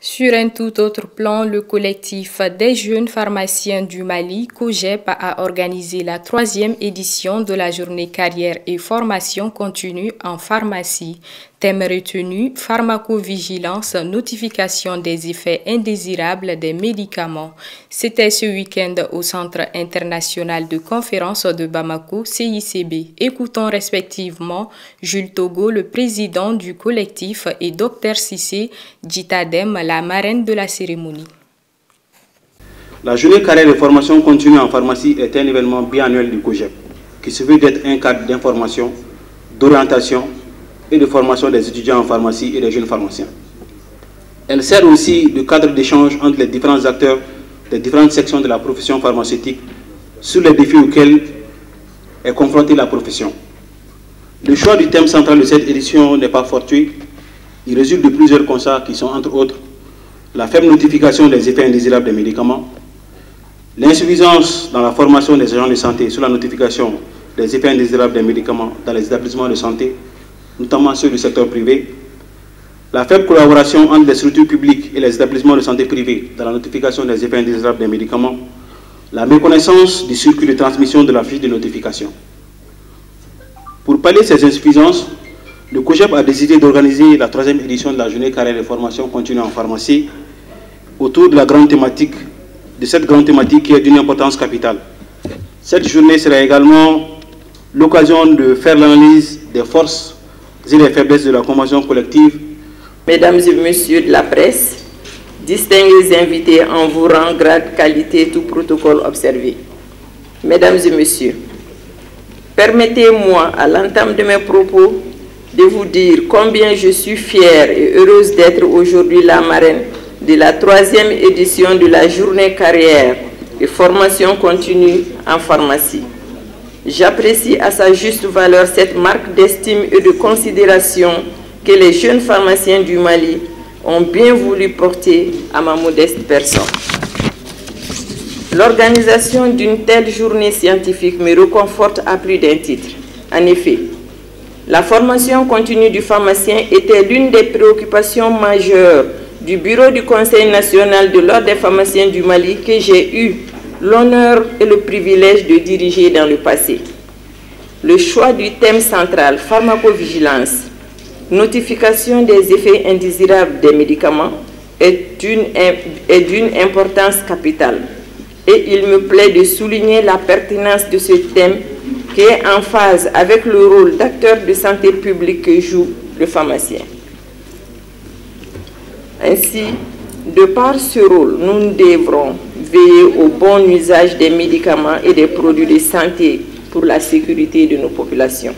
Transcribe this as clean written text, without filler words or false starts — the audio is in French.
Sur un tout autre plan, le collectif des jeunes pharmaciens du Mali, COJEP, a organisé la 3e édition de la journée carrière et formation continue en pharmacie. Thème retenu, pharmacovigilance, notification des effets indésirables des médicaments. C'était ce week-end au Centre international de conférence de Bamako, CICB. Écoutons respectivement Jules Togo, le président du collectif, et Dr Cissé Djitadem, la marraine de la cérémonie. La journée carrière de formation continue en pharmacie est un événement biannuel du COJEP qui se veut d'être un cadre d'information, d'orientation et de formation des étudiants en pharmacie et des jeunes pharmaciens. Elle sert aussi de cadre d'échange entre les différents acteurs des différentes sections de la profession pharmaceutique sur les défis auxquels est confrontée la profession. Le choix du thème central de cette édition n'est pas fortuit. Il résulte de plusieurs constats qui sont entre autres la faible notification des effets indésirables des médicaments, l'insuffisance dans la formation des agents de santé sur la notification des effets indésirables des médicaments dans les établissements de santé, notamment ceux du secteur privé, la faible collaboration entre les structures publiques et les établissements de santé privés dans la notification des effets indésirables des médicaments, la méconnaissance du circuit de transmission de la fiche de notification. Pour pallier ces insuffisances, le COJEP a décidé d'organiser la 3e édition de la journée carrière de formation continue en pharmacie autour de cette grande thématique qui est d'une importance capitale. Cette journée sera également l'occasion de faire l'analyse des forces et des faiblesses de la convention collective. Mesdames et messieurs de la presse, distingués invités en vous rang, grade, qualité, tout protocole observé. Mesdames et messieurs, permettez-moi à l'entame de mes propos de vous dire combien je suis fière et heureuse d'être aujourd'hui la marraine de la 3e édition de la journée carrière et formation continue en pharmacie. J'apprécie à sa juste valeur cette marque d'estime et de considération que les jeunes pharmaciens du Mali ont bien voulu porter à ma modeste personne. L'organisation d'une telle journée scientifique me réconforte à plus d'un titre. En effet, la formation continue du pharmacien était l'une des préoccupations majeures du bureau du Conseil national de l'Ordre des pharmaciens du Mali que j'ai eu l'honneur et le privilège de diriger dans le passé. Le choix du thème central, pharmacovigilance, notification des effets indésirables des médicaments, est d'une importance capitale. Et il me plaît de souligner la pertinence de ce thème qui est en phase avec le rôle d'acteur de santé publique que joue le pharmacien. Ainsi, de par ce rôle, nous devrons veiller au bon usage des médicaments et des produits de santé pour la sécurité de nos populations.